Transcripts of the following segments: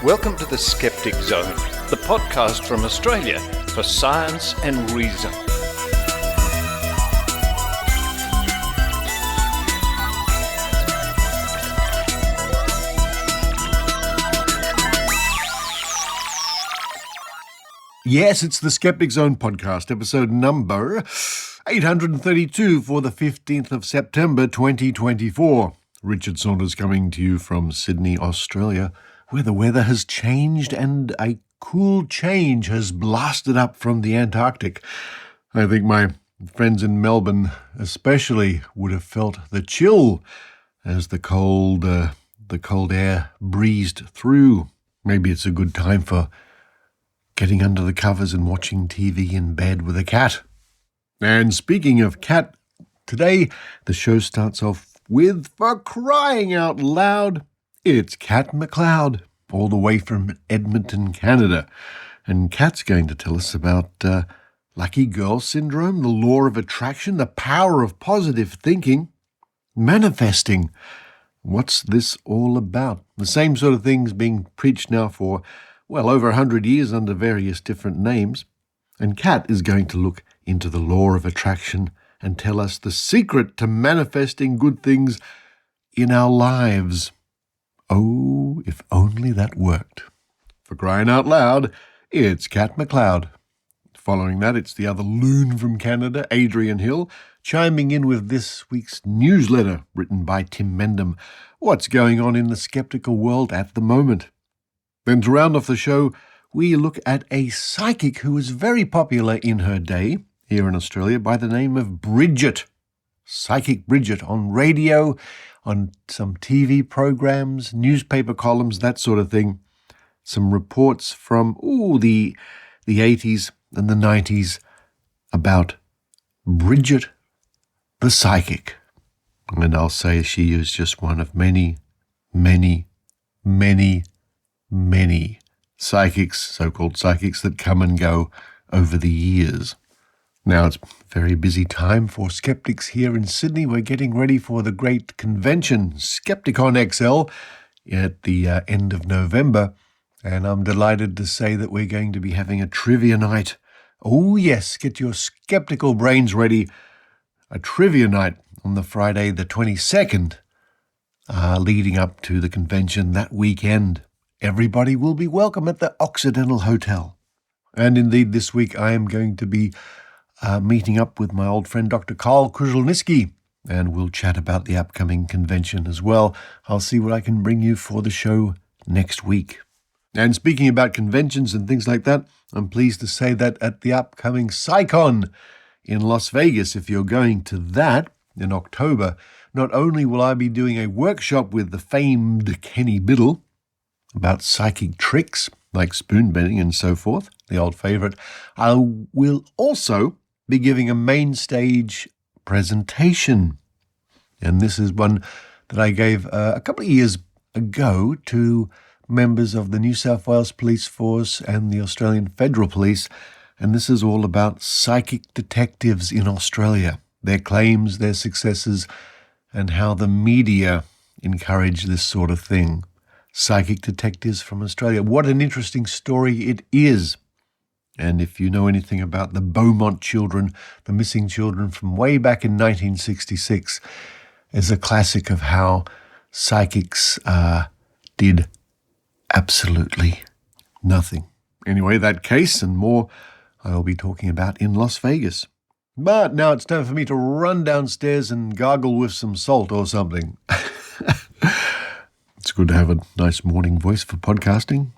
Welcome to the Skeptic Zone, the podcast from Australia for science and reason. Yes, it's the Skeptic Zone podcast, episode number 832 for the 15th of September 2024. Richard Saunders coming to you from Sydney, Australia, where the weather has changed and a cool change has blasted up from the Antarctic. I think my friends in Melbourne especially would have felt the chill as the cold air breezed through. Maybe it's a good time for getting under the covers and watching TV in bed with a cat. And speaking of cat, today the show starts off with, for crying out loud, it's Cat McLeod, all the way from Edmonton, Canada. And Kat's going to tell us about lucky girl syndrome, the law of attraction, the power of positive thinking, manifesting. What's this all about? The same sort of things being preached now for, well, over 100 years under various different names. And Kat is going to look into the law of attraction and tell us the secret to manifesting good things in our lives. Oh, if only that worked. For crying out loud, it's Cat McLeod. Following that, it's the other loon from Canada, Adrienne Hill, chiming in with this week's newsletter written by Tim Mendham. What's going on in the skeptical world at the moment? Then to round off the show, we look at a psychic who was very popular in her day here in Australia by the name of Briget. Psychic Briget on radio, on some TV programs, newspaper columns, that sort of thing. Some reports from the 80s and the 90s about Briget the psychic. And I'll say she is just one of many, many, many, many psychics, so-called psychics, that come and go over the years. Now it's a very busy time for skeptics here in Sydney. We're getting ready for the great convention, Skepticon XL, at the end of November. And I'm delighted to say that we're going to be having a trivia night. Oh yes, get your skeptical brains ready. A trivia night on the Friday the 22nd, leading up to the convention that weekend. Everybody will be welcome at the Occidental Hotel. And indeed, this week I am going to be meeting up with my old friend Dr. Karl Krzyzewski, and we'll chat about the upcoming convention as well. I'll see what I can bring you for the show next week. And speaking about conventions and things like that, I'm pleased to say that at the upcoming PsyCon in Las Vegas, if you're going to that in October, not only will I be doing a workshop with the famed Kenny Biddle about psychic tricks like spoon bending and so forth, the old favorite, I will also be giving a main stage presentation. And this is one that I gave a couple of years ago to members of the New South Wales Police Force and the Australian Federal Police. And this is all about psychic detectives in Australia, their claims, their successes, and how the media encourage this sort of thing. Psychic detectives from Australia. What an interesting story it is. And if you know anything about the Beaumont children, the missing children from way back in 1966, is a classic of how psychics did absolutely nothing. Anyway, that case and more I will be talking about in Las Vegas. But now it's time for me to run downstairs and gargle with some salt or something. It's good to have a nice morning voice for podcasting,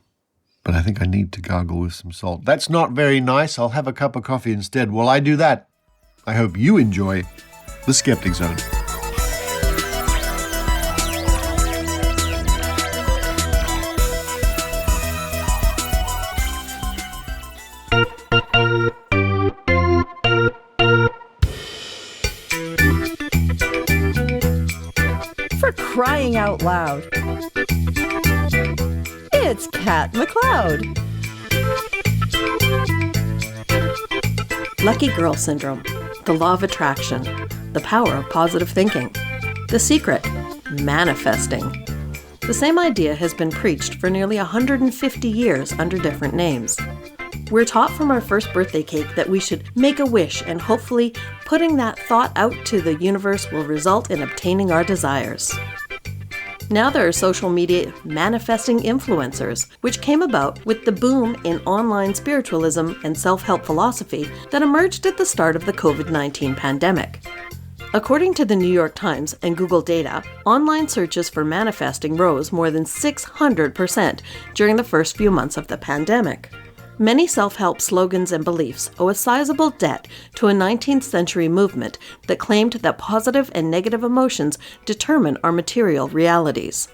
but I think I need to gargle with some salt. That's not very nice. I'll have a cup of coffee instead. While I do that, I hope you enjoy the Skeptic Zone. For crying out loud, it's Cat McLeod. Lucky girl syndrome, the law of attraction, the power of positive thinking, the secret, manifesting. The same idea has been preached for nearly 150 years under different names. We're taught from our first birthday cake that we should make a wish, and hopefully putting that thought out to the universe will result in obtaining our desires. Now there are social media manifesting influencers, which came about with the boom in online spiritualism and self-help philosophy that emerged at the start of the COVID-19 pandemic. According to the New York Times and Google data, online searches for manifesting rose more than 600% during the first few months of the pandemic. Many self-help slogans and beliefs owe a sizable debt to a 19th century movement that claimed that positive and negative emotions determine our material realities.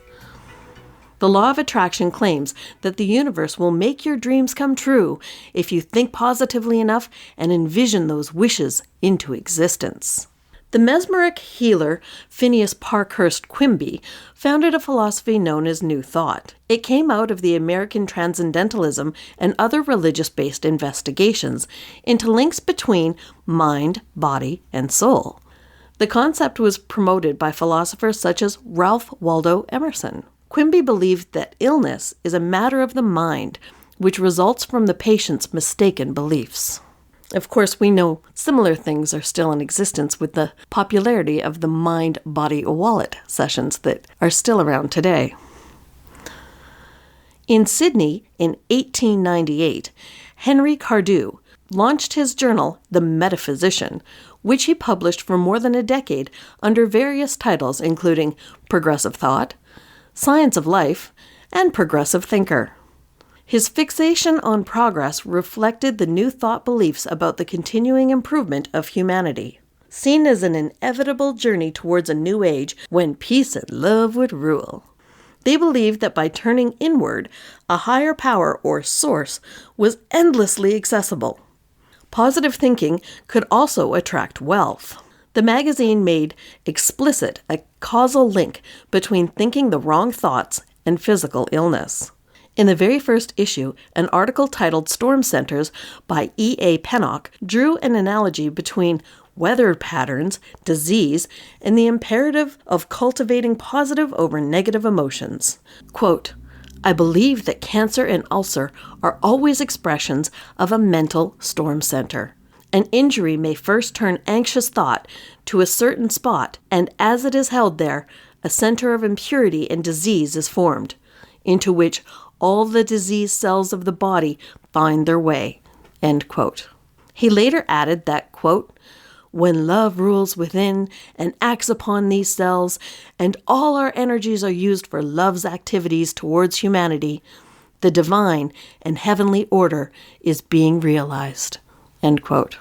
The law of attraction claims that the universe will make your dreams come true if you think positively enough and envision those wishes into existence. The mesmeric healer Phineas Parkhurst Quimby founded a philosophy known as New Thought. It came out of the American transcendentalism and other religious-based investigations into links between mind, body, and soul. The concept was promoted by philosophers such as Ralph Waldo Emerson. Quimby believed that illness is a matter of the mind, which results from the patient's mistaken beliefs. Of course, we know similar things are still in existence with the popularity of the mind-body wallet sessions that are still around today. In Sydney in 1898, Henry Cardew launched his journal, The Metaphysician, which he published for more than a decade under various titles including Progressive Thought, Science of Life, and Progressive Thinker. His fixation on progress reflected the New Thought beliefs about the continuing improvement of humanity, seen as an inevitable journey towards a new age when peace and love would rule. They believed that by turning inward, a higher power or source was endlessly accessible. Positive thinking could also attract wealth. The magazine made explicit a causal link between thinking the wrong thoughts and physical illness. In the very first issue, an article titled Storm Centers by E.A. Pennock drew an analogy between weather patterns, disease, and the imperative of cultivating positive over negative emotions. Quote, I believe that cancer and ulcer are always expressions of a mental storm center. An injury may first turn anxious thought to a certain spot, and as it is held there, a center of impurity and disease is formed, into which all the diseased cells of the body find their way, end quote. He later added that, quote, when love rules within and acts upon these cells, and all our energies are used for love's activities towards humanity, the divine and heavenly order is being realized, end quote.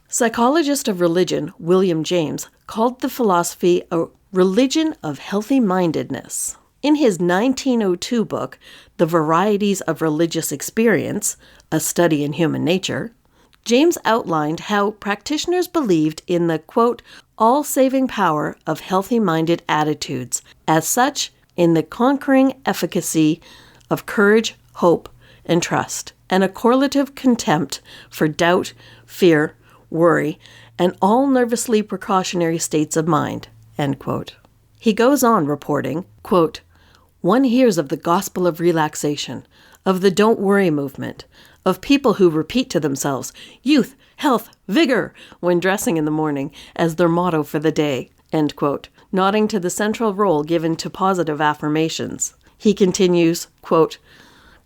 Psychologist of religion William James called the philosophy a religion of healthy-mindedness. In his 1902 book, The Varieties of Religious Experience, A Study in Human Nature, James outlined how practitioners believed in the, quote, all-saving power of healthy-minded attitudes, as such, in the conquering efficacy of courage, hope, and trust, and a correlative contempt for doubt, fear, worry, and all nervously precautionary states of mind, end quote. He goes on reporting, quote, one hears of the gospel of relaxation, of the don't worry movement, of people who repeat to themselves, youth, health, vigor, when dressing in the morning as their motto for the day, end quote, nodding to the central role given to positive affirmations. He continues, quote,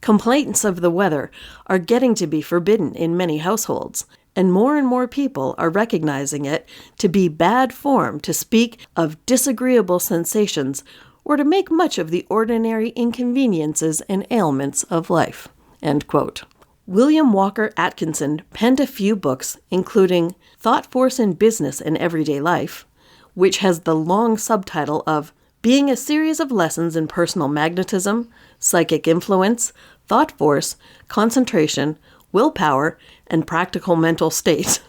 complaints of the weather are getting to be forbidden in many households, and more people are recognizing it to be bad form to speak of disagreeable sensations or to make much of the ordinary inconveniences and ailments of life, end quote. William Walker Atkinson penned a few books, including Thought Force in Business and Everyday Life, which has the long subtitle of Being a Series of Lessons in Personal Magnetism, Psychic Influence, Thought Force, Concentration, Willpower, and Practical Mental State,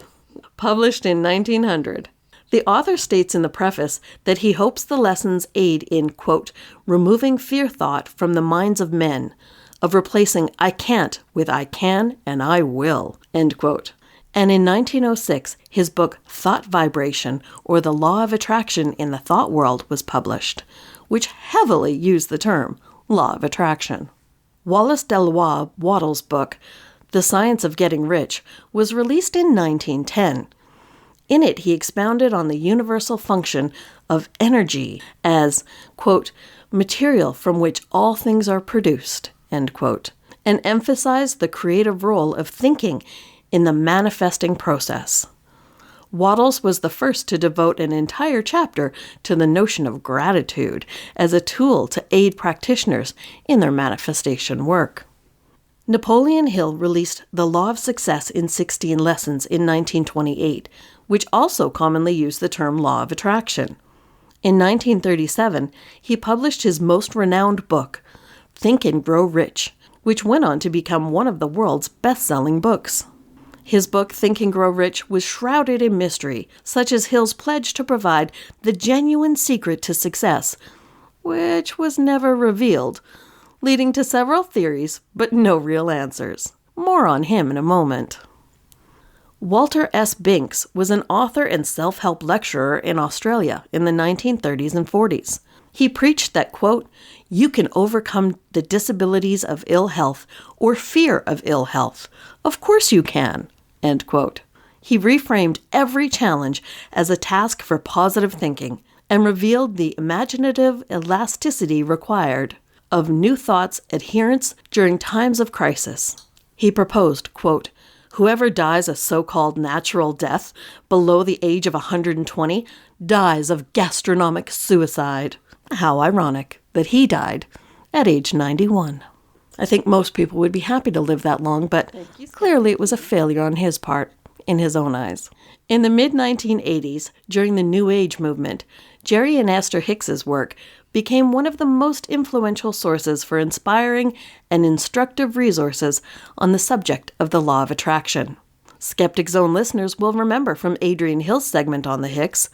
published in 1900. The author states in the preface that he hopes the lessons aid in, quote, removing fear thought from the minds of men, of replacing I can't with I can and I will, end quote. And in 1906, his book Thought Vibration, or The Law of Attraction in the Thought World, was published, which heavily used the term law of attraction. Wallace Delois Wattles' book, The Science of Getting Rich, was released in 1910. In it, he expounded on the universal function of energy as, quote, material from which all things are produced, end quote, and emphasized the creative role of thinking in the manifesting process. Wattles was the first to devote an entire chapter to the notion of gratitude as a tool to aid practitioners in their manifestation work. Napoleon Hill released The Law of Success in 16 Lessons in 1928, which also commonly used the term law of attraction. In 1937, he published his most renowned book, Think and Grow Rich, which went on to become one of the world's best-selling books. His book, Think and Grow Rich, was shrouded in mystery, such as Hill's pledge to provide the genuine secret to success, which was never revealed, leading to several theories, but no real answers. More on him in a moment. Walter S. Binks was an author and self-help lecturer in Australia in the 1930s and 40s. He preached that, quote, you can overcome the disabilities of ill health or fear of ill health. Of course you can, end quote. He reframed every challenge as a task for positive thinking and revealed the imaginative elasticity required of new thoughts adherence during times of crisis. He proposed, quote, whoever dies a so-called natural death below the age of 120 dies of gastronomic suicide. How ironic that he died at age 91. I think most people would be happy to live that long, but clearly it was a failure on his part, in his own eyes. In the mid-1980s, during the New Age movement, Jerry and Esther Hicks's work became one of the most influential sources for inspiring and instructive resources on the subject of the law of attraction. Skeptic Zone listeners will remember from Adrienne Hill's segment on the Hicks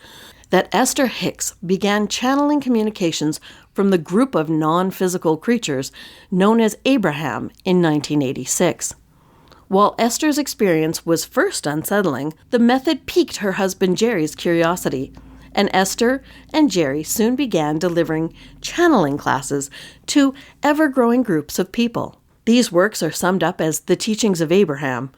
that Esther Hicks began channeling communications from the group of non-physical creatures known as Abraham in 1986. While Esther's experience was first unsettling, the method piqued her husband Jerry's curiosity, and Esther and Jerry soon began delivering channeling classes to ever-growing groups of people. These works are summed up as the teachings of Abraham,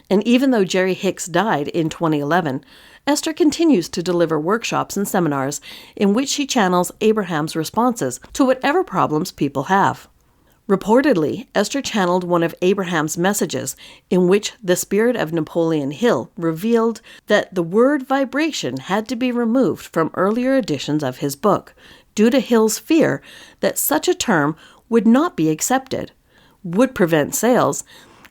and even though Jerry Hicks died in 2011, Esther continues to deliver workshops and seminars in which she channels Abraham's responses to whatever problems people have. Reportedly, Esther channeled one of Abraham's messages in which the spirit of Napoleon Hill revealed that the word vibration had to be removed from earlier editions of his book due to Hill's fear that such a term would not be accepted, would prevent sales,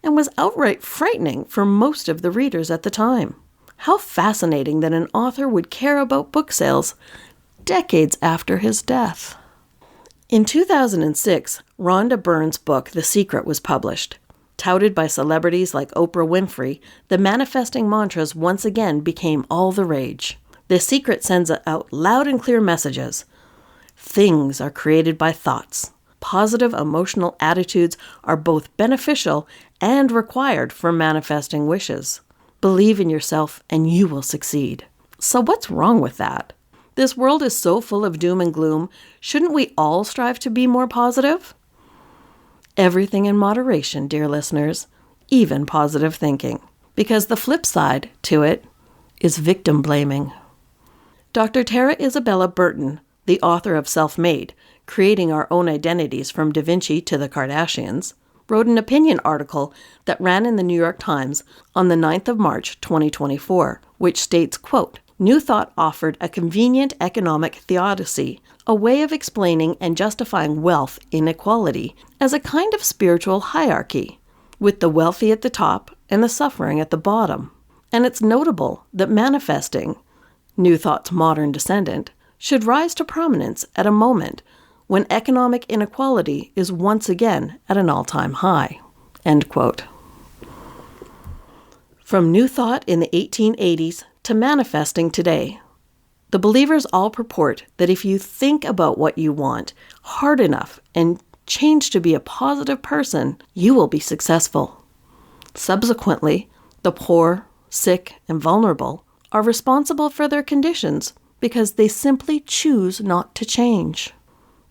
and was outright frightening for most of the readers at the time. How fascinating that an author would care about book sales decades after his death. In 2006, Rhonda Byrne's book, The Secret, was published. Touted by celebrities like Oprah Winfrey, the manifesting mantras once again became all the rage. The Secret sends out loud and clear messages. Things are created by thoughts. Positive emotional attitudes are both beneficial and required for manifesting wishes. Believe in yourself and you will succeed. So what's wrong with that? This world is so full of doom and gloom. Shouldn't we all strive to be more positive? Everything in moderation, dear listeners, even positive thinking. Because the flip side to it is victim blaming. Dr. Tara Isabella Burton, the author of Self-Made, Creating Our Own Identities from Da Vinci to the Kardashians, wrote an opinion article that ran in the New York Times on the 9th of March, 2024, which states, quote, New Thought offered a convenient economic theodicy, a way of explaining and justifying wealth inequality as a kind of spiritual hierarchy, with the wealthy at the top and the suffering at the bottom. And it's notable that manifesting, New Thought's modern descendant, should rise to prominence at a moment when economic inequality is once again at an all-time high. End quote. From New Thought in the 1880s to manifesting today, the believers all purport that if you think about what you want hard enough and change to be a positive person, you will be successful. Subsequently, the poor, sick, and vulnerable are responsible for their conditions because they simply choose not to change.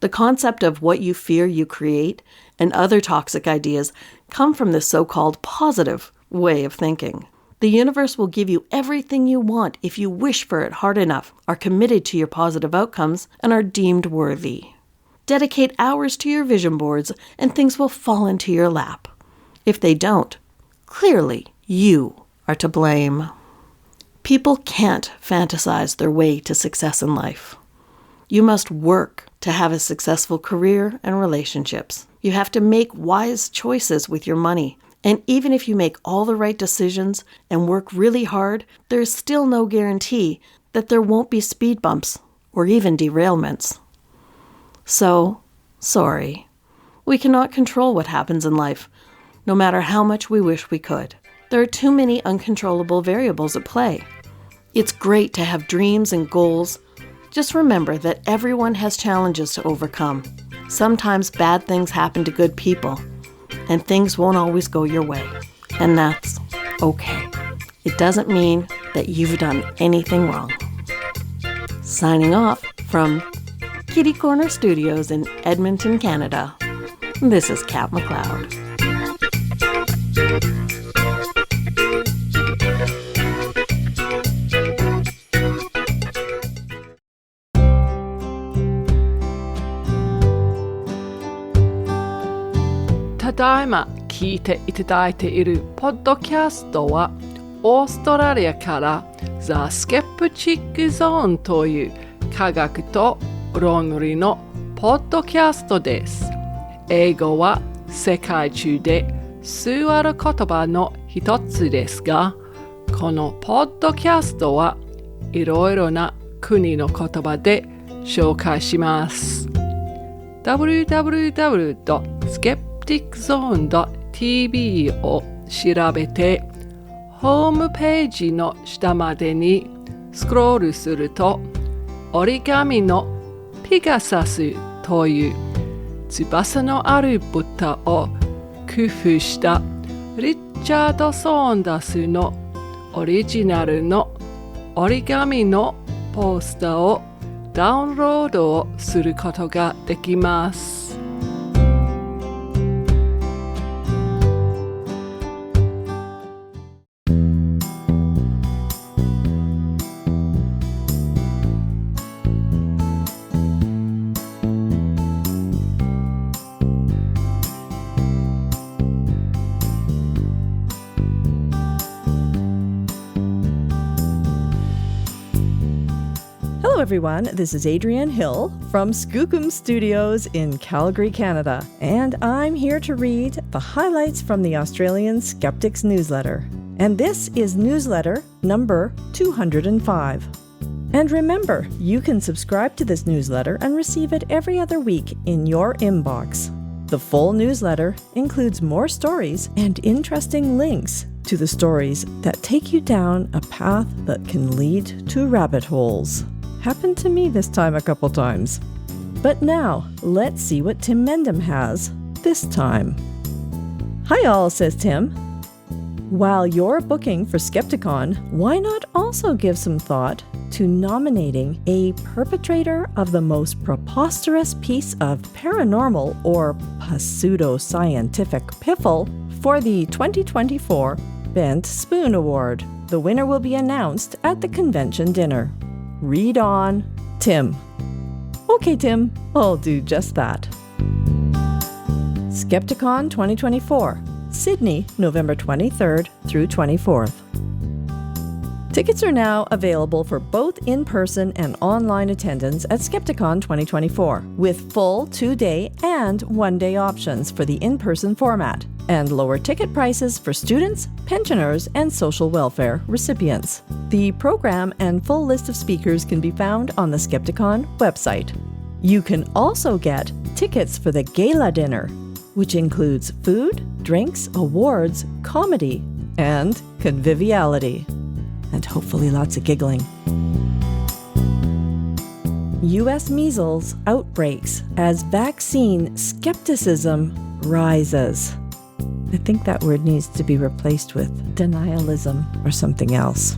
The concept of what you fear you create and other toxic ideas come from this so-called positive way of thinking. The universe will give you everything you want if you wish for it hard enough, are committed to your positive outcomes, and are deemed worthy. Dedicate hours to your vision boards and things will fall into your lap. If they don't, clearly you are to blame. People can't fantasize their way to success in life. You must work to have a successful career and relationships. You have to make wise choices with your money. And even if you make all the right decisions and work really hard, there is still no guarantee that there won't be speed bumps or even derailments. So, sorry. We cannot control what happens in life, no matter how much we wish we could. There are too many uncontrollable variables at play. It's great to have dreams and goals. Just remember that everyone has challenges to overcome. Sometimes bad things happen to good people, and things won't always go your way. And that's okay. It doesn't mean that you've done anything wrong. Signing off from Kitty Corner Studios in Edmonton, Canada, this is Kat McLeod.ただいま聞いていただいているポッドキャストはオーストラリアから The Skeptic Zone という科学と論理のポッドキャストです。英語は世界中で数ある言葉の一つですが、このポッドキャストはいろいろな国の言葉で紹介します。www.skepticzone.tv を調べて、ホームページの下までにスクロールすると、折り紙のピガサスという翼のある豚を工夫したリチャード・ソーンダスのオリジナルの折り紙のポスターをダウンロードをすることができます。Hello everyone, this is Adrienne Hill from Skookum Studios in Calgary, Canada, and I'm here to read the highlights from the Australian Skeptics Newsletter. And this is newsletter number 205. And remember, you can subscribe to this newsletter and receive it every other week in your inbox. The full newsletter includes more stories and interesting links to the stories that take you down a path that can lead to rabbit holes. Happened to me this time a couple times. But now, let's see what Tim Mendham has this time. Hi all, says Tim. While you're booking for Skepticon, why not also give some thought to nominating a perpetrator of the most preposterous piece of paranormal or pseudo-scientific piffle for the 2024 Bent Spoon Award? The winner will be announced at the convention dinner. Read on, Tim. Okay, Tim, I'll do just that. Skepticon 2024, Sydney, November 23rd through 24th. Tickets are now available for both in-person and online attendance at Skepticon 2024, with full 2-day and 1-day options for the in-person format, and lower ticket prices for students, pensioners, and social welfare recipients. The program and full list of speakers can be found on the Skepticon website. You can also get tickets for the gala dinner, which includes food, drinks, awards, comedy, and conviviality. And hopefully lots of giggling. U.S. measles outbreaks as vaccine skepticism rises. I think that word needs to be replaced with denialism or something else.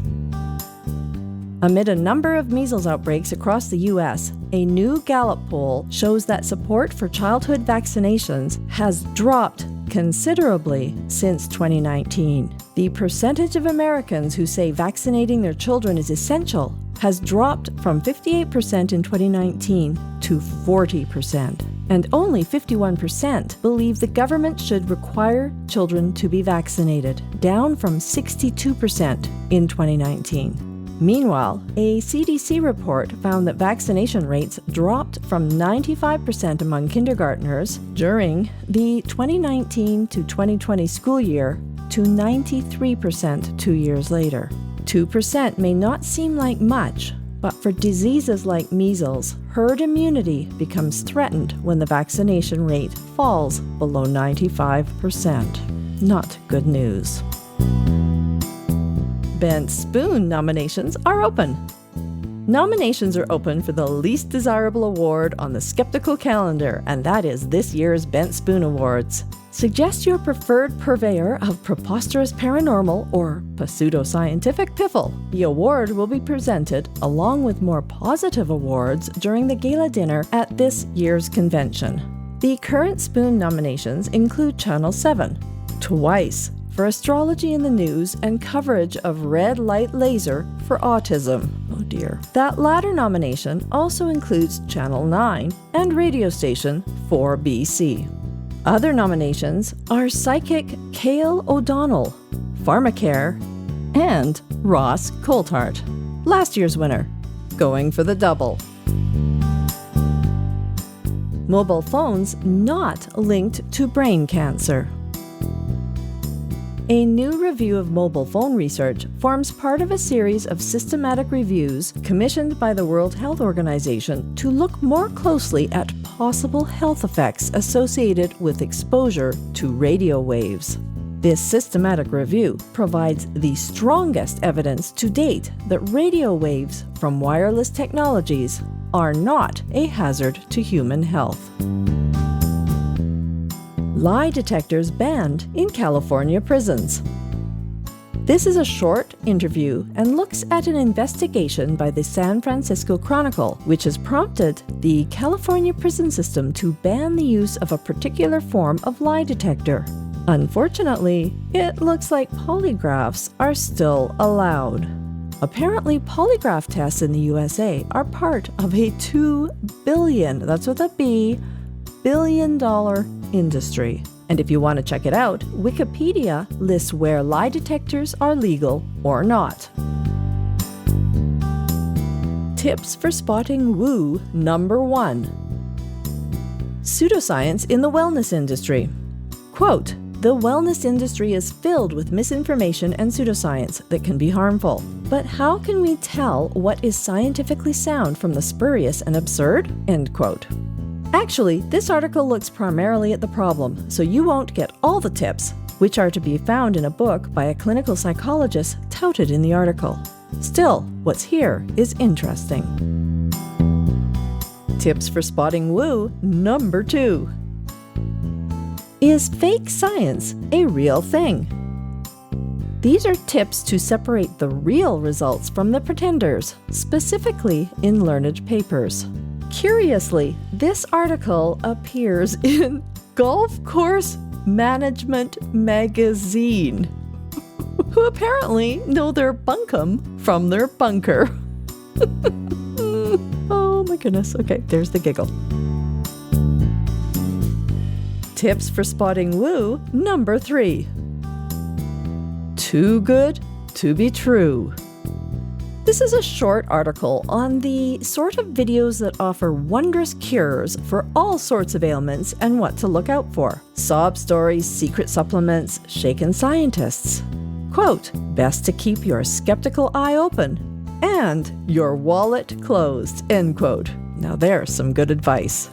Amid a number of measles outbreaks across the U.S., a new Gallup poll shows that support for childhood vaccinations has dropped considerably since 2019. The percentage of Americans who say vaccinating their children is essential has dropped from 58% in 2019 to 40%. And only 51% believe the government should require children to be vaccinated, down from 62% in 2019. Meanwhile, a CDC report found that vaccination rates dropped from 95% among kindergartners during the 2019 to 2020 school year to 93% 2 years later. 2% may not seem like much, but for diseases like measles, herd immunity becomes threatened when the vaccination rate falls below 95%. Not good news. Bent Spoon nominations are open. Nominations are open for the least desirable award on the skeptical calendar, and that is this year's Bent Spoon Awards. Suggest your preferred purveyor of preposterous paranormal or pseudoscientific piffle. The award will be presented along with more positive awards during the gala dinner at this year's convention. The current Spoon nominations include Channel 7, twice for astrology in the news and coverage of red light laser for autism. Oh dear. That latter nomination also includes Channel 9 and radio station 4BC. Other nominations are psychic Cale O'Donnell, Pharmacare, and Ross Coulthart. Last year's winner, going for the double. Mobile phones not linked to brain cancer. A new review of mobile phone research forms part of a series of systematic reviews commissioned by the World Health Organization to look more closely at possible health effects associated with exposure to radio waves. This systematic review provides the strongest evidence to date that radio waves from wireless technologies are not a hazard to human health. Lie detectors banned in California prisons. This is a short interview and looks at an investigation by the San Francisco Chronicle, which has prompted the California prison system to ban the use of a particular form of lie detector. Unfortunately, it looks like polygraphs are still allowed. Apparently, polygraph tests in the USA are part of a $2 billion, that's with a B, billion-dollar industry. And if you want to check it out, Wikipedia lists where lie detectors are legal or not. Tips for spotting woo number 1. Pseudoscience in the wellness industry. Quote, "The wellness industry is filled with misinformation and pseudoscience that can be harmful. But how can we tell what is scientifically sound from the spurious and absurd?" End quote. Actually, this article looks primarily at the problem, so you won't get all the tips, which are to be found in a book by a clinical psychologist touted in the article. Still, what's here is interesting. Tips for spotting woo number 2. Is fake science a real thing? These are tips to separate the real results from the pretenders, specifically in learned papers. Curiously, this article appears in Golf Course Management Magazine, who apparently know their bunkum from their bunker. Oh my goodness. Okay, there's the giggle. Tips for spotting woo number 3. Too good to be true. This is a short article on the sort of videos that offer wondrous cures for all sorts of ailments and what to look out for. Sob stories, secret supplements, shaken scientists. Quote, "Best to keep your skeptical eye open and your wallet closed." End quote. Now there's some good advice.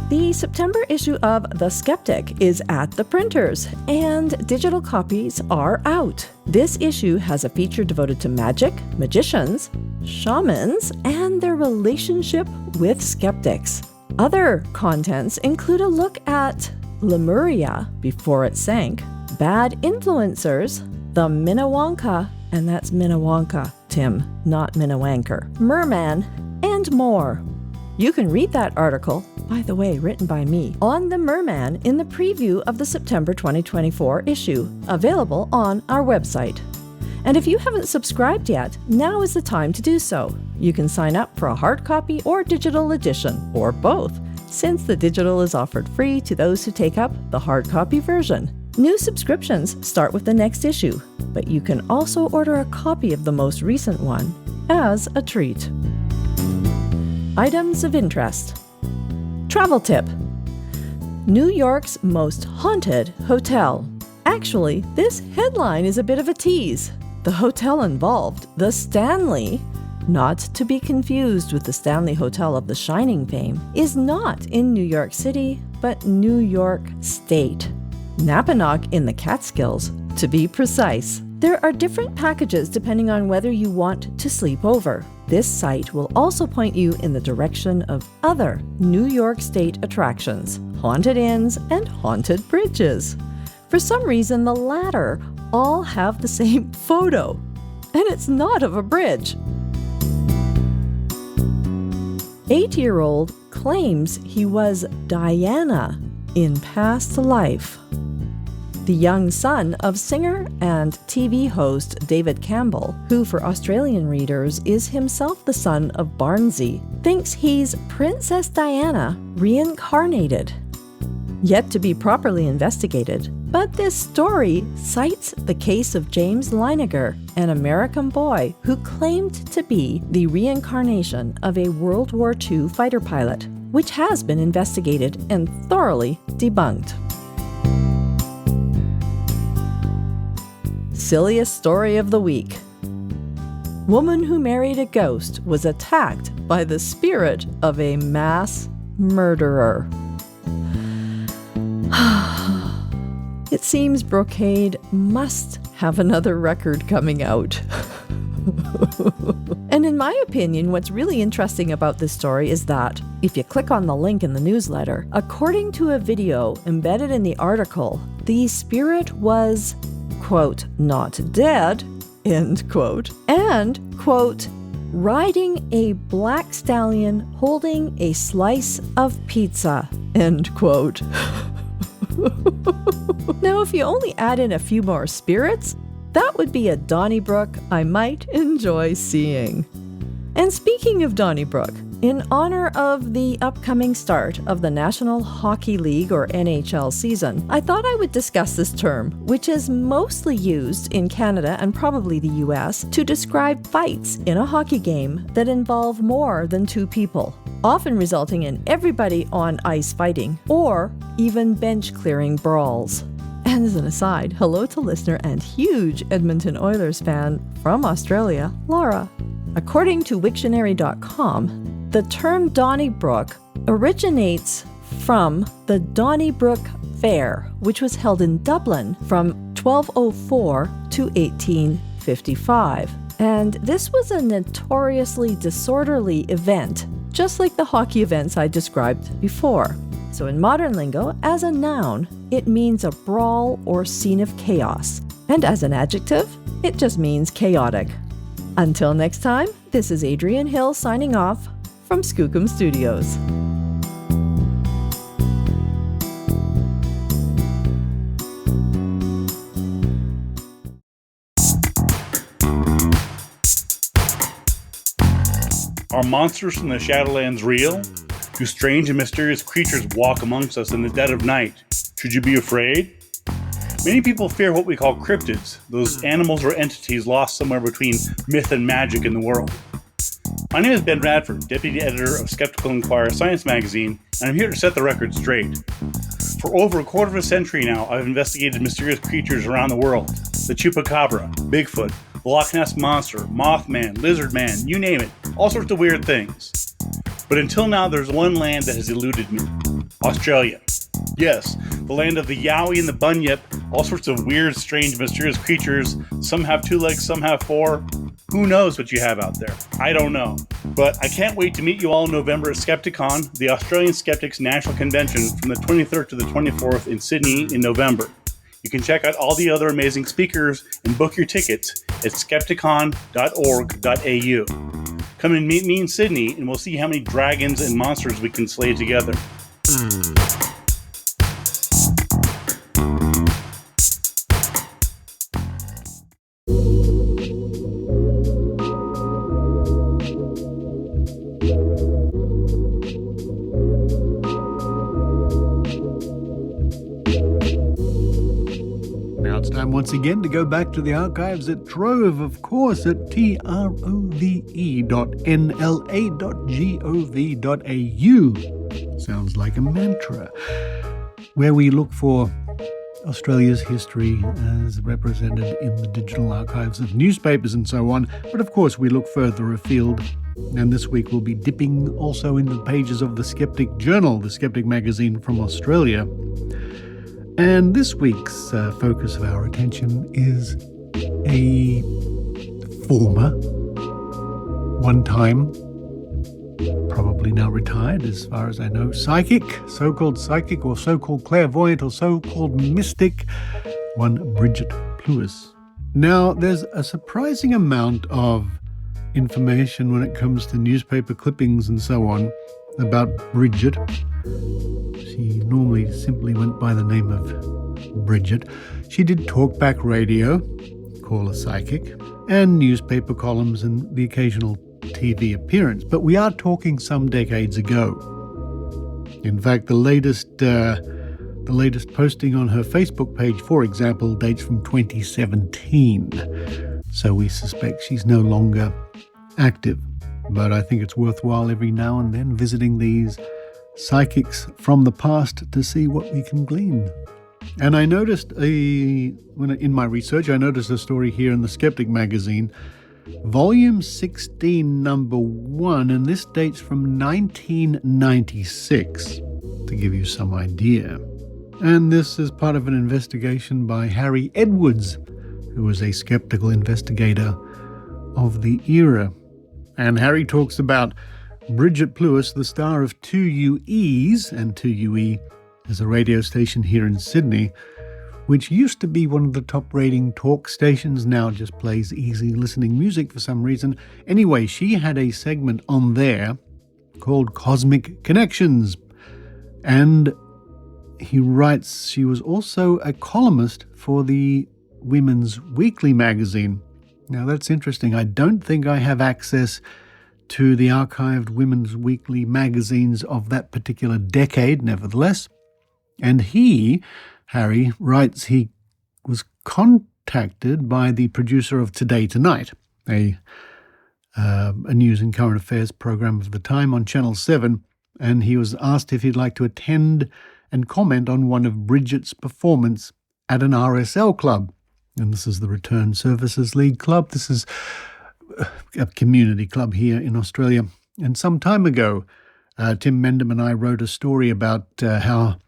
The September issue of The Skeptic is at the printers, and digital copies are out. This issue has a feature devoted to magic, magicians, shamans, and their relationship with skeptics. Other contents include a look at Lemuria before it sank, bad influencers, the Minnewanka, and that's Minnewanka, Tim, not Minnewanker, merman, and more. You can read that article, by the way, written by me, on the merman in the preview of the September 2024 issue, available on our website. And if you haven't subscribed yet, now is the time to do so. You can sign up for a hard copy or digital edition, or both, since the digital is offered free to those who take up the hard copy version. New subscriptions start with the next issue, but you can also order a copy of the most recent one as a treat. Items of interest. Travel tip. New York's most haunted hotel. Actually, this headline is a bit of a tease. The hotel involved, the Stanley, not to be confused with the Stanley Hotel of The Shining fame, is not in New York City, but New York State. Napanoch in the Catskills, to be precise. There are different packages depending on whether you want to sleep over. This site will also point you in the direction of other New York State attractions, haunted inns, and haunted bridges. For some reason, the latter all have the same photo, and it's not of a bridge. 8-year-old claims he was Diana in past life. The young son of singer and TV host David Campbell, who for Australian readers is himself the son of Barnsey, thinks he's Princess Diana reincarnated. Yet to be properly investigated, but this story cites the case of James Leiniger, an American boy who claimed to be the reincarnation of a World War II fighter pilot, which has been investigated and thoroughly debunked. Silliest story of the week. Woman who married a ghost was attacked by the spirit of a mass murderer. It seems Brocade must have another record coming out. And in my opinion, what's really interesting about this story is that, if you click on the link in the newsletter, according to a video embedded in the article, the spirit was, quote, not dead, end quote, and, quote, riding a black stallion holding a slice of pizza, end quote. Now, if you only add in a few more spirits, that would be a Donnybrook I might enjoy seeing. And speaking of Donnybrook, in honor of the upcoming start of the National Hockey League or NHL season, I thought I would discuss this term, which is mostly used in Canada and probably the US to describe fights in a hockey game that involve more than two people, often resulting in everybody on ice fighting or even bench-clearing brawls. And as an aside, hello to listener and huge Edmonton Oilers fan from Australia, Laura. According to Wiktionary.com, the term Donnybrook originates from the Donnybrook Fair, which was held in Dublin from 1204 to 1855. And this was a notoriously disorderly event, just like the hockey events I described before. So in modern lingo, as a noun, it means a brawl or scene of chaos. And as an adjective, it just means chaotic. Until next time, this is Adrienne Hill signing off from Skookum Studios. Are monsters from the Shadowlands real? Do strange and mysterious creatures walk amongst us in the dead of night? Should you be afraid? Many people fear what we call cryptids, those animals or entities lost somewhere between myth and magic in the world. My name is Ben Radford, Deputy Editor of Skeptical Inquirer Science Magazine, and I'm here to set the record straight. For over a quarter of a century now, I've investigated mysterious creatures around the world. The Chupacabra, Bigfoot, the Loch Ness Monster, Mothman, Lizard Man, you name it, all sorts of weird things. But until now, there's one land that has eluded me. Australia. Yes, the land of the Yowie and the Bunyip, all sorts of weird, strange, mysterious creatures. Some have 2 legs, some have 4. Who knows what you have out there? I don't know. But I can't wait to meet you all in November at Skepticon, the Australian Skeptics National Convention, from the 23rd to the 24th in Sydney in November. You can check out all the other amazing speakers and book your tickets at skepticon.org.au. Come and meet me in Sydney, and we'll see how many dragons and monsters we can slay together. Now it's time once again to go back to the archives at Trove, of course, at trove.nla.gov.au. Sounds like a mantra, where we look for Australia's history as represented in the digital archives of newspapers and so on. But of course, we look further afield. And this week we'll be dipping also in the pages of the Skeptic Journal, the Skeptic magazine from Australia. And this week's focus of our attention is a former, one-time, probably now retired as far as I know, psychic, so-called psychic or so-called clairvoyant or so-called mystic, one Briget Pluis. Now, there's a surprising amount of information when it comes to newspaper clippings and so on about Briget. She normally simply went by the name of Briget. She did talkback radio, call her psychic, and newspaper columns and the occasional TV appearance. But we are talking some decades ago. In fact, the latest posting on her Facebook page, for example, dates from 2017. So we suspect she's no longer active. But I think it's worthwhile every now and then visiting these psychics from the past to see what we can glean. And I noticed in my research, I noticed a story here in the Skeptic magazine, volume 16, number 1, and this dates from 1996, to give you some idea. And this is part of an investigation by Harry Edwards, who was a skeptical investigator of the era. And Harry talks about Briget Pluis, the star of 2UEs, and 2UE is a radio station here in Sydney, which used to be one of the top-rating talk stations, now just plays easy listening music for some reason. Anyway, she had a segment on there called Cosmic Connections, and he writes she was also a columnist for the Women's Weekly magazine. Now that's interesting. I don't think I have access to the archived Women's Weekly magazines of that particular decade, nevertheless. And Harry, writes he was contacted by the producer of Today Tonight, a news and current affairs program of the time on Channel 7, and he was asked if he'd like to attend and comment on one of Briget's performance at an RSL club. And this is the Return Services League Club. This is a community club here in Australia. And some time ago, Tim Mendham and I wrote a story about how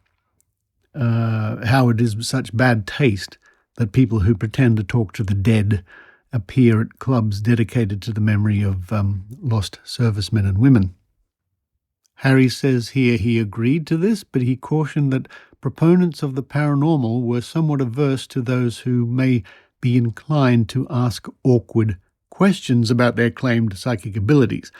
it is such bad taste that people who pretend to talk to the dead appear at clubs dedicated to the memory of lost servicemen and women. Harry says here he agreed to this, but he cautioned that proponents of the paranormal were somewhat averse to those who may be inclined to ask awkward questions about their claimed psychic abilities,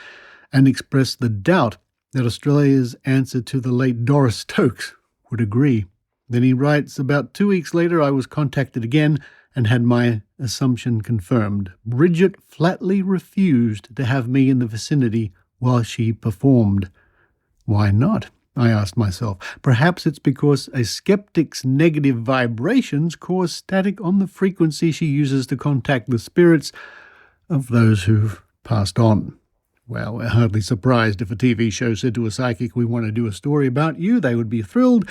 and expressed the doubt that Australia's answer to the late Doris Stokes would agree. Then he writes, about 2 weeks later I was contacted again and had my assumption confirmed. Briget flatly refused to have me in the vicinity while she performed. Why not? I asked myself. Perhaps it's because a skeptic's negative vibrations cause static on the frequency she uses to contact the spirits of those who've passed on. Well, we're hardly surprised if a TV show said to a psychic, we want to do a story about you. They would be thrilled.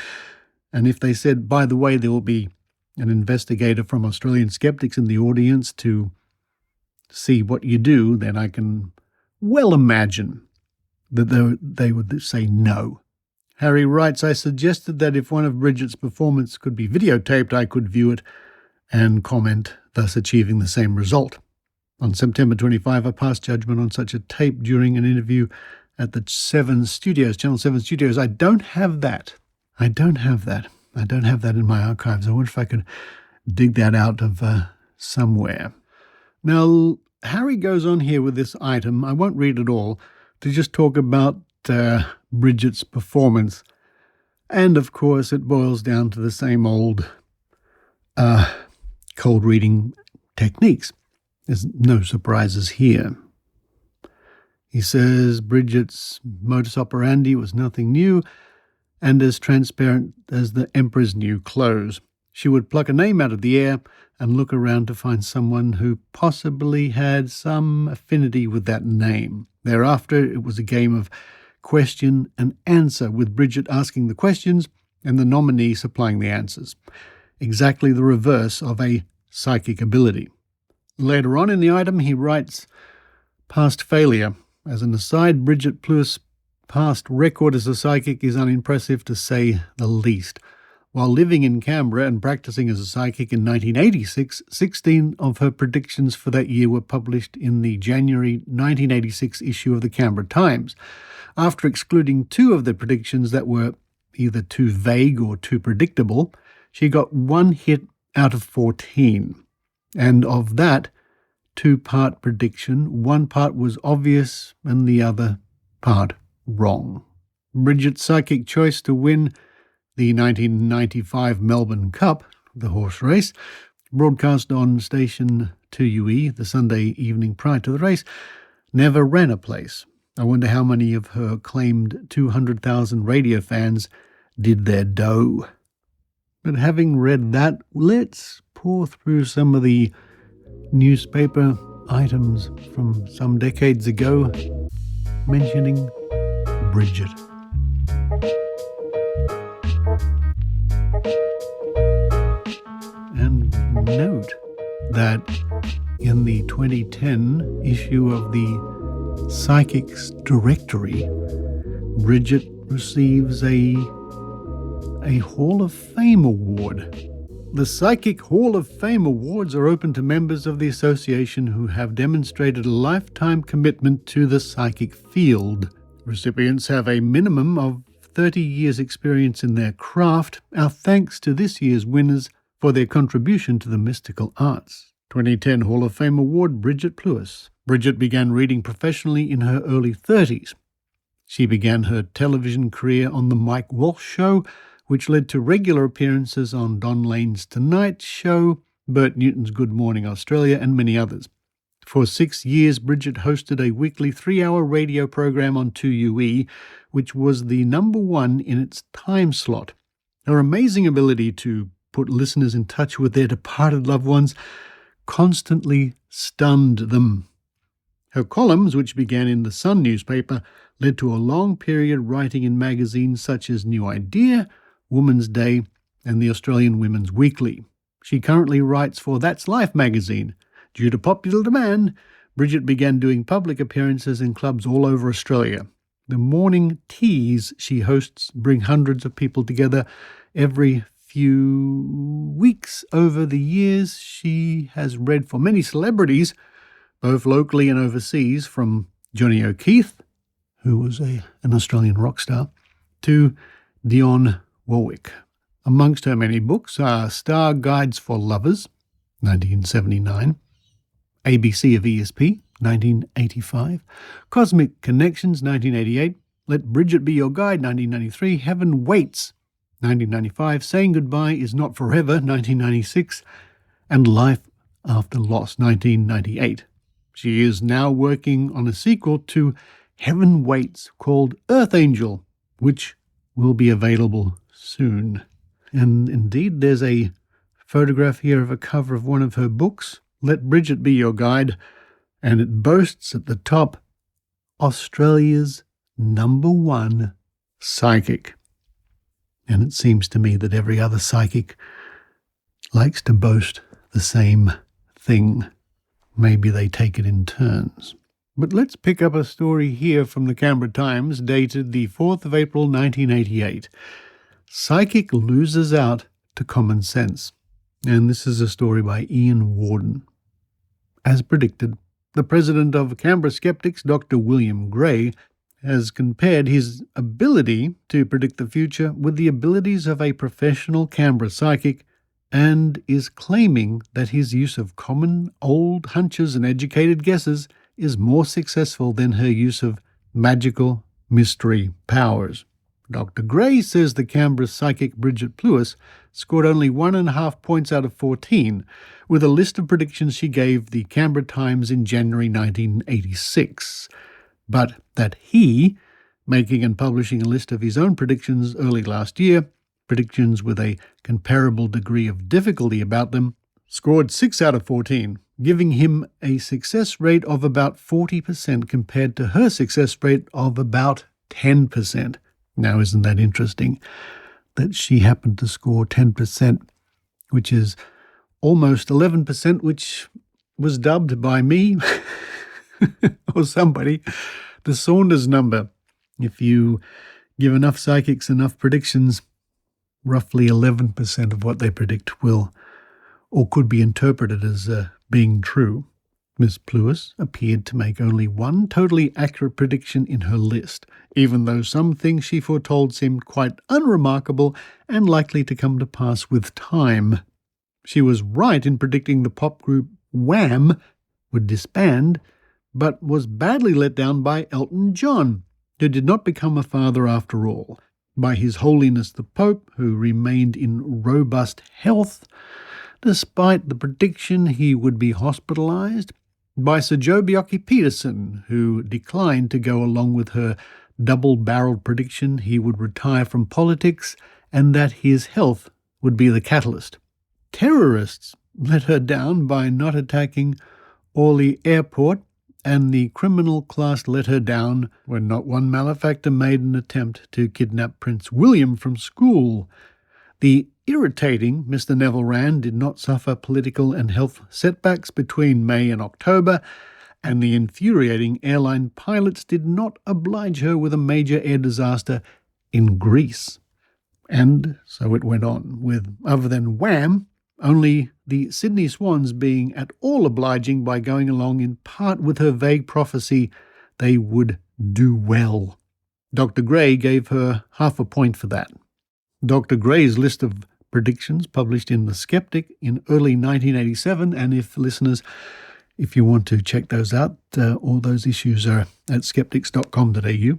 And if they said, by the way, there will be an investigator from Australian Skeptics in the audience to see what you do, then I can well imagine that they would say no. Harry writes, I suggested that if one of Briget's performances could be videotaped, I could view it and comment, thus achieving the same result. On September 25, I passed judgment on such a tape during an interview at the Channel 7 Studios. I don't have that. I don't have that in my archives. I wonder if I could dig that out of somewhere. Now, Harry goes on here with this item. I won't read it all, to just talk about Briget's performance. And, of course, it boils down to the same old cold reading techniques. There's no surprises here. He says Briget's modus operandi was nothing new and as transparent as the emperor's new clothes. She would pluck a name out of the air and look around to find someone who possibly had some affinity with that name. Thereafter, it was a game of question and answer, with Briget asking the questions and the nominee supplying the answers. Exactly the reverse of a psychic ability. Later on in the item, he writes, past failure. As an aside, Briget Pluis' past record as a psychic is unimpressive to say the least. While living in Canberra and practicing as a psychic in 1986, 16 of her predictions for that year were published in the January 1986 issue of the Canberra Times. After excluding 2 of the predictions that were either too vague or too predictable, she got 1 hit out of 14. And of that 2-part prediction, 1 part was obvious and the other part wrong. Briget's psychic choice to win the 1995 Melbourne Cup, the horse race, broadcast on station 2UE the Sunday evening prior to the race, never ran a place. I wonder how many of her claimed 200,000 radio fans did their dough. But having read that, let's pour through some of the newspaper items from some decades ago mentioning Briget. And note that in the 2010 issue of the Psychics Directory, Briget receives a Hall of Fame award. The Psychic Hall of Fame awards are open to members of the association who have demonstrated a lifetime commitment to the psychic field. Recipients have a minimum of 30 years' experience in their craft. Our thanks to this year's winners for their contribution to the mystical arts. 2010 Hall of Fame Award, Briget Pluis. Briget began reading professionally in her early 30s. She began her television career on The Mike Walsh Show, which led to regular appearances on Don Lane's Tonight Show, Bert Newton's Good Morning Australia, and many others. For 6 years, Briget hosted a weekly 3-hour radio program on 2UE, which was the number 1 in its time slot. Her amazing ability to put listeners in touch with their departed loved ones constantly stunned them. Her columns, which began in the Sun newspaper, led to a long period writing in magazines such as New Idea, Woman's Day, and the Australian Women's Weekly. She currently writes for That's Life magazine. Due to popular demand, Briget began doing public appearances in clubs all over Australia. The morning teas she hosts bring hundreds of people together every few weeks. Over the years, she has read for many celebrities, both locally and overseas, from Johnny O'Keefe, who was an Australian rock star, to Dionne Warwick. Amongst her many books are Star Guides for Lovers, 1979, ABC of ESP, 1985, Cosmic Connections, 1988, Let Briget Be Your Guide, 1993, Heaven Waits, 1995, Saying Goodbye Is Not Forever, 1996, and Life After Loss, 1998. She is now working on a sequel to Heaven Waits called Earth Angel, which will be available soon. And indeed, there's a photograph here of a cover of one of her books, Let Briget Be Your Guide, and it boasts at the top, Australia's #1 psychic. And it seems to me that every other psychic likes to boast the same thing. Maybe they take it in turns. But let's pick up a story here from the Canberra Times, dated the 4th of April 1988. Psychic loses out to common sense. And this is a story by Ian Warden. As predicted, the president of Canberra Skeptics, Dr. William Gray, has compared his ability to predict the future with the abilities of a professional Canberra psychic and is claiming that his use of common old hunches and educated guesses is more successful than her use of magical mystery powers. Dr. Gray says the Canberra psychic Briget Pluis scored only 1.5 points out of 14 with a list of predictions she gave the Canberra Times in January 1986. But that he, making and publishing a list of his own predictions early last year, predictions with a comparable degree of difficulty about them, scored 6 out of 14, giving him a success rate of about 40% compared to her success rate of about 10%. Now, isn't that interesting that she happened to score 10%, which is almost 11%, which was dubbed by me or somebody the Saunders number. If you give enough psychics enough predictions, roughly 11% of what they predict will or could be interpreted as being true. Miss Pluis appeared to make only one totally accurate prediction in her list, even though some things she foretold seemed quite unremarkable and likely to come to pass with time. She was right in predicting the pop group Wham would disband, but was badly let down by Elton John, who did not become a father after all, by His Holiness the Pope, who remained in robust health, despite the prediction he would be hospitalized, by Sir Joe Bjelke-Petersen, who declined to go along with her double-barreled prediction he would retire from politics and that his health would be the catalyst. Terrorists let her down by not attacking Orly Airport, and the criminal class let her down when not one malefactor made an attempt to kidnap Prince William from school. The irritating Mr. Neville Rand did not suffer political and health setbacks between May and October, and the infuriating airline pilots did not oblige her with a major air disaster in Greece. And so it went on, with, other than Wham, only the Sydney Swans being at all obliging by going along in part with her vague prophecy they would do well. Dr. Gray gave her 0.5 point for that. Dr. Gray's list of predictions published in The Skeptic in early 1987, and if you want to check those out, all those issues are at skeptics.com.au,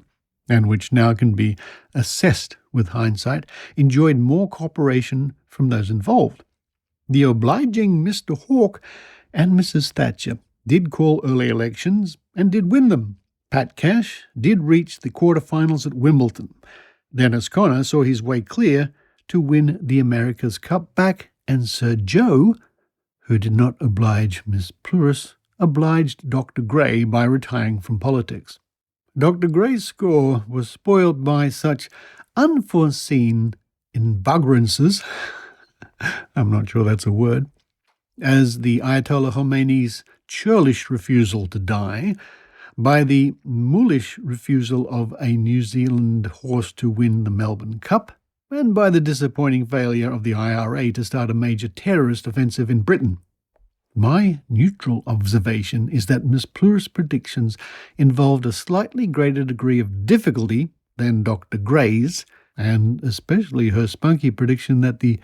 and which now can be assessed with hindsight, enjoyed more cooperation from those involved. The obliging Mr. Hawke and Mrs. Thatcher did call early elections and did win them. Pat Cash did reach the quarterfinals at Wimbledon. Dennis Conner saw his way clear to win the America's Cup back, and Sir Joe, who did not oblige Miss Pluis, obliged Dr. Gray by retiring from politics. Dr. Gray's score was spoiled by such unforeseen embuggerances, I'm not sure that's a word, as the Ayatollah Khomeini's churlish refusal to die, by the mulish refusal of a New Zealand horse to win the Melbourne Cup, and by the disappointing failure of the IRA to start a major terrorist offensive in Britain. My neutral observation is that Miss Pluis' predictions involved a slightly greater degree of difficulty than Dr. Gray's, and especially her spunky prediction that the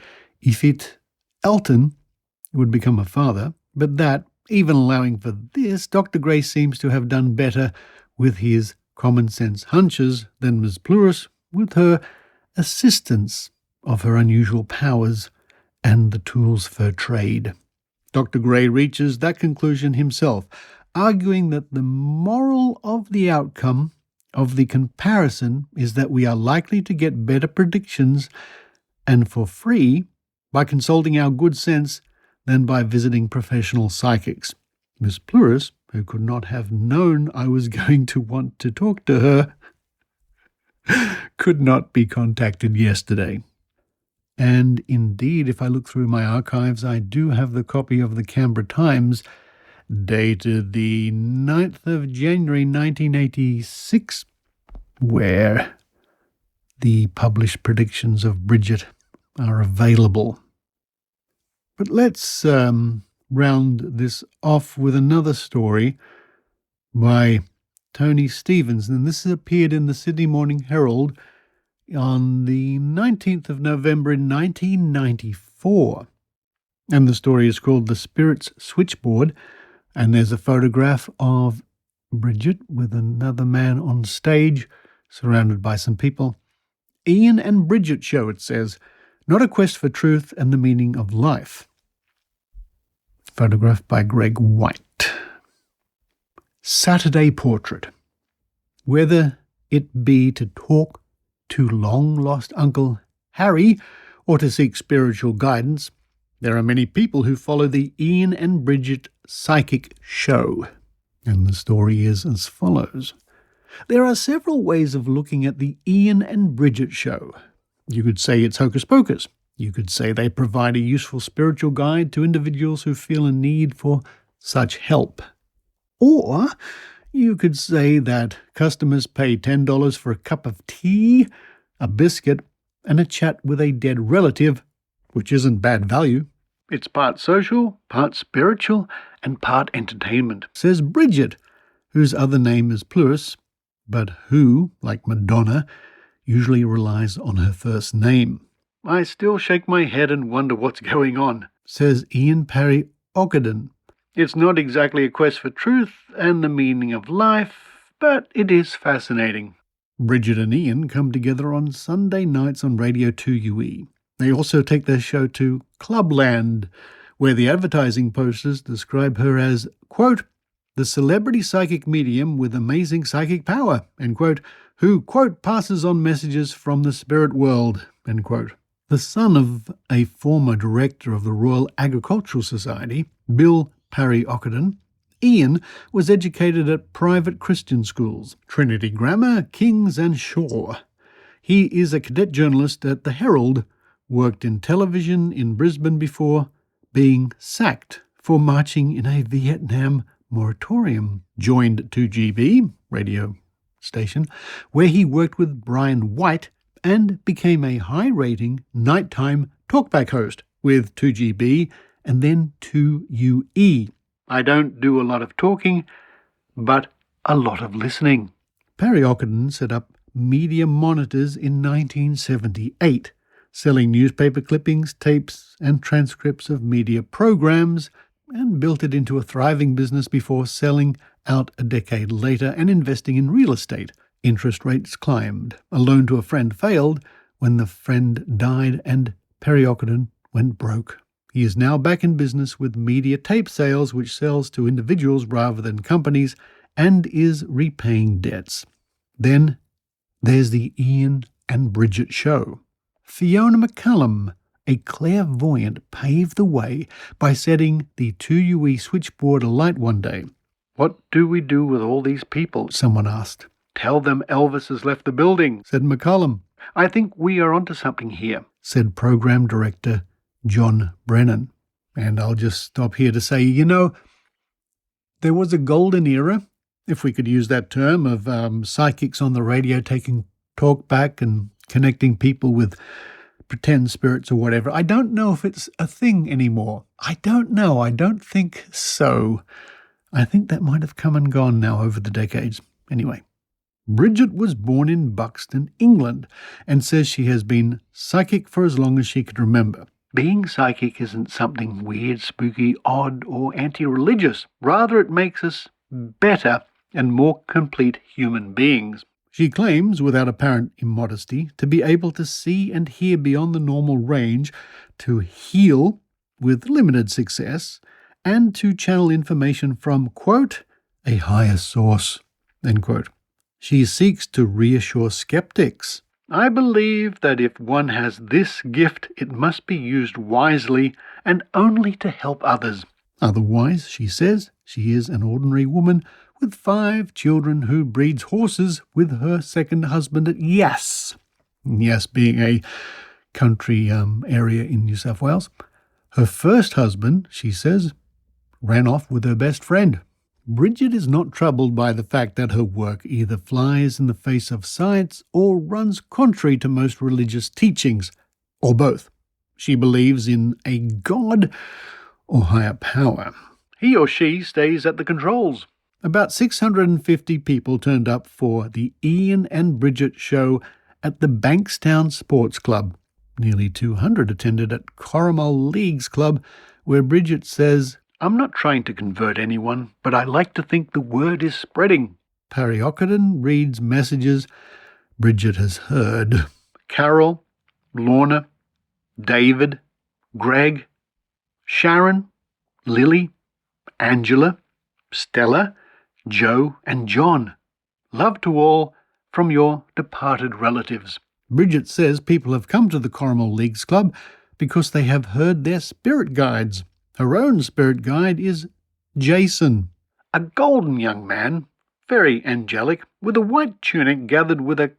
Ifit Elton would become a father, but that, even allowing for this, Dr. Gray seems to have done better with his common-sense hunches than Miss Pluis with her assistance of her unusual powers and the tools of her trade. Dr. Gray reaches that conclusion himself, arguing that the moral of the outcome of the comparison is that we are likely to get better predictions and for free by consulting our good sense than by visiting professional psychics. Miss Pluis, who could not have known I was going to want to talk to her, could not be contacted yesterday. And indeed, if I look through my archives, I do have the copy of the Canberra Times dated the 9th of January 1986, where the published predictions of Briget are available. But let's round this off with another story by Tony Stevens, and this appeared in the Sydney Morning Herald on the 19th of November in 1994. And the story is called The Spirit's Switchboard, and there's a photograph of Briget with another man on stage, surrounded by some people. Ian and Briget Show, it says, not a quest for truth and the meaning of life. Photographed by Greg White. Saturday Portrait. Whether it be to talk to long-lost Uncle Harry or to seek spiritual guidance, there are many people who follow the Ian and Briget Psychic Show. And the story is as follows. There are several ways of looking at the Ian and Briget Show. You could say it's hocus pocus. You could say they provide a useful spiritual guide to individuals who feel a need for such help. Or you could say that customers pay $10 for a cup of tea, a biscuit, and a chat with a dead relative, which isn't bad value. It's part social, part spiritual, and part entertainment, says Briget, whose other name is Pluis, but who, like Madonna, usually relies on her first name. I still shake my head and wonder what's going on, says Ian Parry Ogden. It's not exactly a quest for truth and the meaning of life, but it is fascinating. Briget and Ian come together on Sunday nights on Radio 2UE. They also take their show to Clubland, where the advertising posters describe her as, quote, the celebrity psychic medium with amazing psychic power, end quote, who, quote, passes on messages from the spirit world, end quote. The son of a former director of the Royal Agricultural Society, Bill Parry Ogden, Ian was educated at private Christian schools, Trinity Grammar, King's and Shaw. He is a cadet journalist at the Hearld, worked in television in Brisbane before being sacked for marching in a Vietnam moratorium, joined 2GB radio station, where he worked with Brian White and became a high-rating nighttime talkback host with 2GB and then 2UE. I don't do a lot of talking, but a lot of listening. Parry Ogden set up Media Monitors in 1978, selling newspaper clippings, tapes, and transcripts of media programs, and built it into a thriving business before selling out a decade later and investing in real estate. Interest rates climbed. A loan to a friend failed when the friend died, and Parry Ogden went broke. He is now back in business with media tape sales, which sells to individuals rather than companies, and is repaying debts. Then there's the Ian and Briget Show. Fiona McCullum, a clairvoyant, paved the way by setting the 2UE switchboard alight one day. What do we do with all these people? Someone asked. Tell them Elvis has left the building, said McCullum. I think we are onto something here, said program director John Brennan. And I'll just stop here to say, there was a golden era, if we could use that term, of psychics on the radio taking talk back and connecting people with pretend spirits or whatever. I don't know if it's a thing anymore. I don't know. I don't think so. I think that might have come and gone now over the decades. Anyway, Briget was born in Buxton, England, and says she has been psychic for as long as she could remember. Being psychic isn't something weird, spooky, odd, or anti-religious. Rather, it makes us better and more complete human beings. She claims, without apparent immodesty, to be able to see and hear beyond the normal range, to heal with limited success, and to channel information from, quote, a higher source, end quote. She seeks to reassure skeptics. I believe that if one has this gift, it must be used wisely and only to help others. Otherwise, she says, she is an ordinary woman with 5 children who breeds horses with her second husband at Yass. Yass being a country area in New South Wales. Her first husband, she says, ran off with her best friend. Briget is not troubled by the fact that her work either flies in the face of science or runs contrary to most religious teachings, or both. She believes in a God or higher power. He or she stays at the controls. About 650 people turned up for the Ian and Briget show at the Bankstown Sports Club. Nearly 200 attended at Corrimal Leagues Club, where Briget says, "I'm not trying to convert anyone, but I like to think the word is spreading." Parry Ockenden reads messages Briget has heard. Carol, Lorna, David, Greg, Sharon, Lily, Angela, Stella, Joe and John. Love to all from your departed relatives. Briget says people have come to the Corrimal Leagues Club because they have heard their spirit guides. Her own spirit guide is Jason, a golden young man, very angelic, with a white tunic gathered with a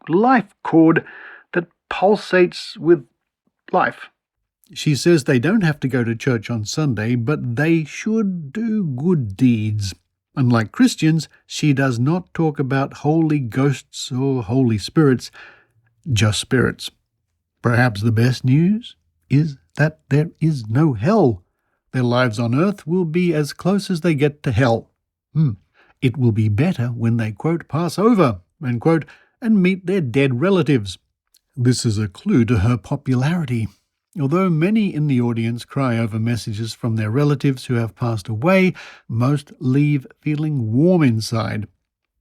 life cord that pulsates with life. She says they don't have to go to church on Sunday, but they should do good deeds. Unlike Christians, she does not talk about holy ghosts or holy spirits, just spirits. Perhaps the best news is that there is no hell. Their lives on earth will be as close as they get to hell. It will be better when they, quote, pass over, end quote, and meet their dead relatives. This is a clue to her popularity. Although many in the audience cry over messages from their relatives who have passed away, most leave feeling warm inside.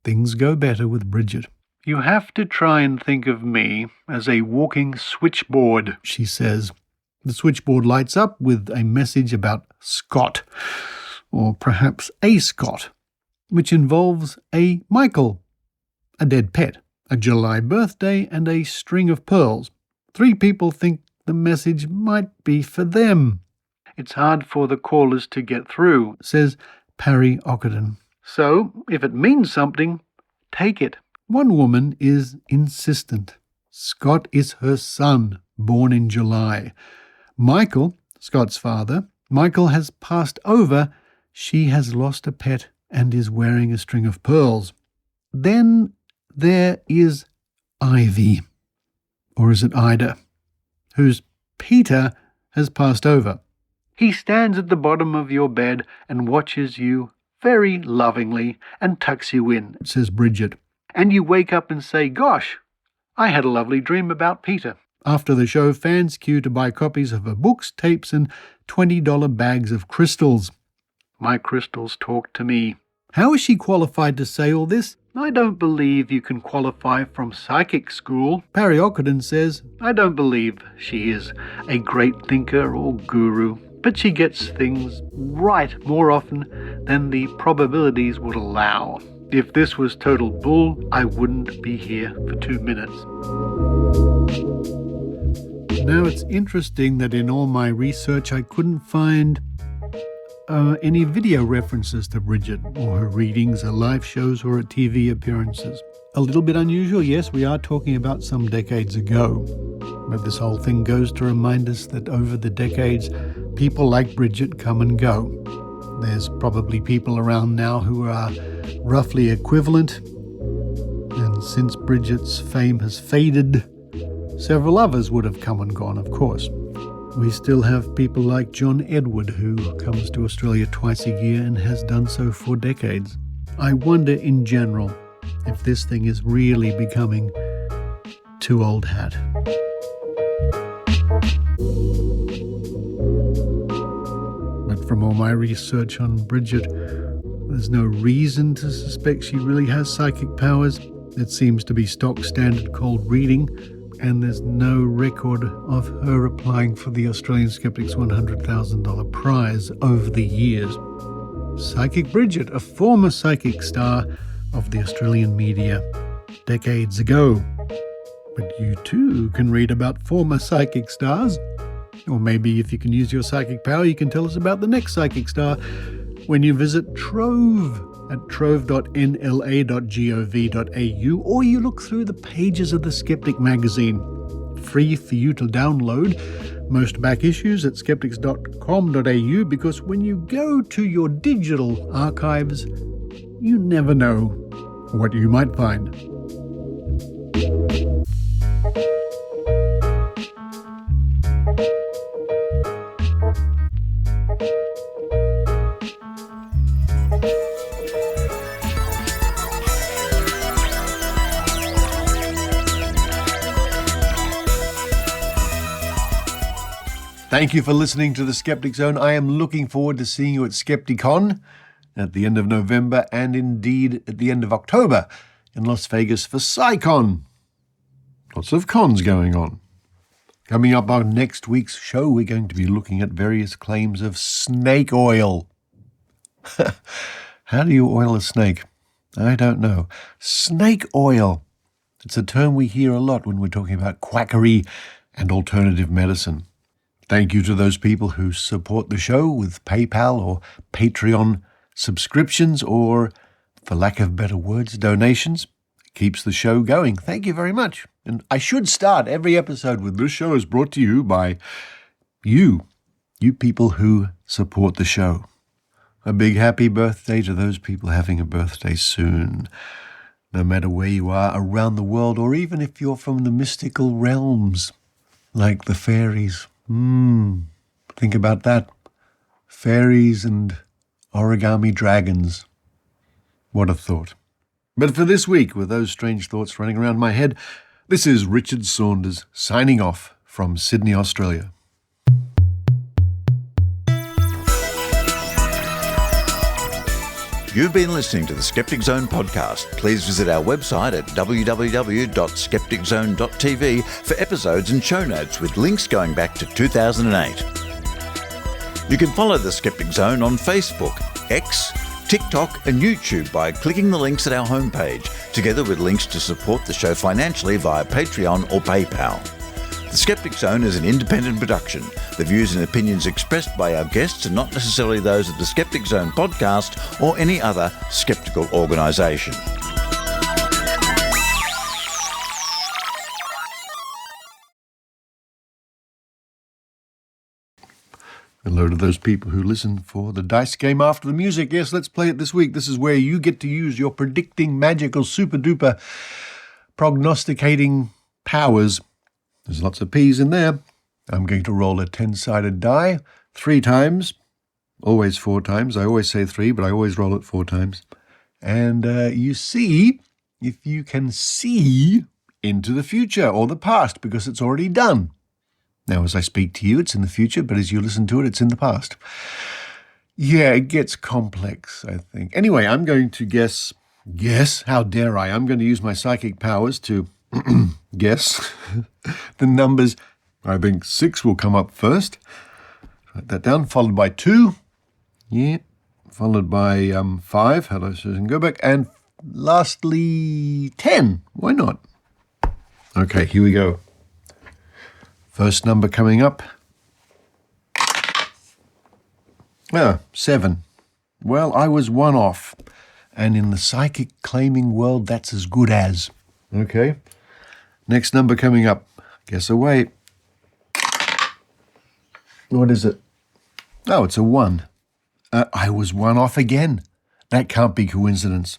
Things go better with Briget. "You have to try and think of me as a walking switchboard," she says. The switchboard lights up with a message about Scott, or perhaps a Scott, which involves a Michael, a dead pet, a July birthday, and a string of pearls. 3 people think the message might be for them. "It's hard for the callers to get through," says Parry Ockenden. "So, if it means something, take it." One woman is insistent. Scott is her son, born in July. Michael, Scott's father, Michael has passed over. She has lost a pet and is wearing a string of pearls. Then there is Ivy, or is it Ida, whose Peter has passed over. "He stands at the bottom of your bed and watches you very lovingly and tucks you in," says Briget. "And you wake up and say, 'Gosh, I had a lovely dream about Peter.'" After the show, fans queue to buy copies of her books, tapes, and $20 bags of crystals. "My crystals talk to me." How is she qualified to say all this? "I don't believe you can qualify from psychic school." Parry Ockenden says, "I don't believe she is a great thinker or guru, but she gets things right more often than the probabilities would allow. If this was total bull, I wouldn't be here for 2 minutes." Now, it's interesting that in all my research I couldn't find any video references to Briget or her readings, her live shows, or her TV appearances. A little bit unusual, yes, we are talking about some decades ago. But this whole thing goes to remind us that over the decades, people like Briget come and go. There's probably people around now who are roughly equivalent. And since Briget's fame has faded, several others would have come and gone, of course. We still have people like John Edward, who comes to Australia twice a year and has done so for decades. I wonder, in general, if this thing is really becoming too old hat. But from all my research on Briget, there's no reason to suspect she really has psychic powers. It seems to be stock standard cold reading, and there's no record of her applying for the Australian Skeptics $100,000 prize over the years. Psychic Briget, a former psychic star of the Australian media decades ago. But you too can read about former psychic stars. Or maybe if you can use your psychic power, you can tell us about the next psychic star when you visit Trove at trove.nla.gov.au, or you look through the pages of the Skeptic magazine. Free for you to download. Most back issues at skeptics.com.au, because when you go to your digital archives, you never know what you might find. Thank you for listening to the Skeptic Zone. I am looking forward to seeing you at Skepticon at the end of November and indeed at the end of October in Las Vegas for SciCon. Lots of cons going on. Coming up on next week's show, we're going to be looking at various claims of snake oil. How do you oil a snake? I don't know. Snake oil. It's a term we hear a lot when we're talking about quackery and alternative medicine. Thank you to those people who support the show with PayPal or Patreon subscriptions or, for lack of better words, donations. It keeps the show going. Thank you very much. And I should start every episode with this show is brought to you by you people who support the show. A big happy birthday to those people having a birthday soon, no matter where you are around the world, or even if you're from the mystical realms, like the fairies. Think about that. Fairies and origami dragons. What a thought. But for this week, with those strange thoughts running around my head, this is Richard Saunders signing off from Sydney, Australia. You've been listening to the Skeptic Zone podcast. Please visit our website at www.skepticzone.tv for episodes and show notes with links going back to 2008. You can follow the Skeptic Zone on Facebook, X, TikTok and YouTube by clicking the links at our homepage, together with links to support the show financially via Patreon or PayPal. The Skeptic Zone is an independent production. The views and opinions expressed by our guests are not necessarily those of the Skeptic Zone podcast or any other skeptical organisation. Hello to those people who listen for the dice game after the music. Yes, let's play it this week. This is where you get to use your predicting, magical, super-duper prognosticating powers. There's lots of P's in there. I'm going to roll a 10-sided die 3 times, always 4 times. I always say 3, but I always roll it 4 times. And you see if you can see into the future or the past, because it's already done. Now, as I speak to you, it's in the future, but as you listen to it, it's in the past. Yeah, it gets complex, I think. Anyway, I'm going to guess, how dare I? I'm going to use my psychic powers to guess the numbers. I think 6 will come up first. Write that down, followed by 2. Yeah, followed by 5. Hello, Susan. Go back. And lastly, 10. Why not? Okay, here we go. First number coming up. 7. Well, I was 1 off. And in the psychic claiming world, that's as good as. Okay. Next number coming up. Guess away. What is it? Oh, it's a 1. I was 1 off again. That can't be coincidence.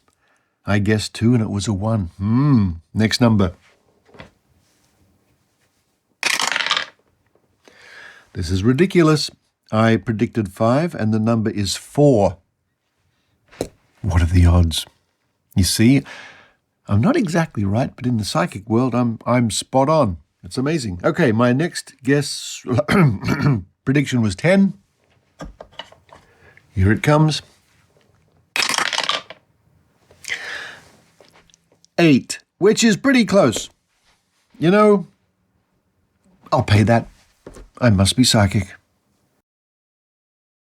I guessed 2 and it was a 1. Next number. This is ridiculous. I predicted 5 and the number is 4. What are the odds? You see, I'm not exactly right, but in the psychic world, I'm spot on. It's amazing. Okay, my next guess prediction was 10. Here it comes. 8, which is pretty close. You know, I'll pay that. I must be psychic.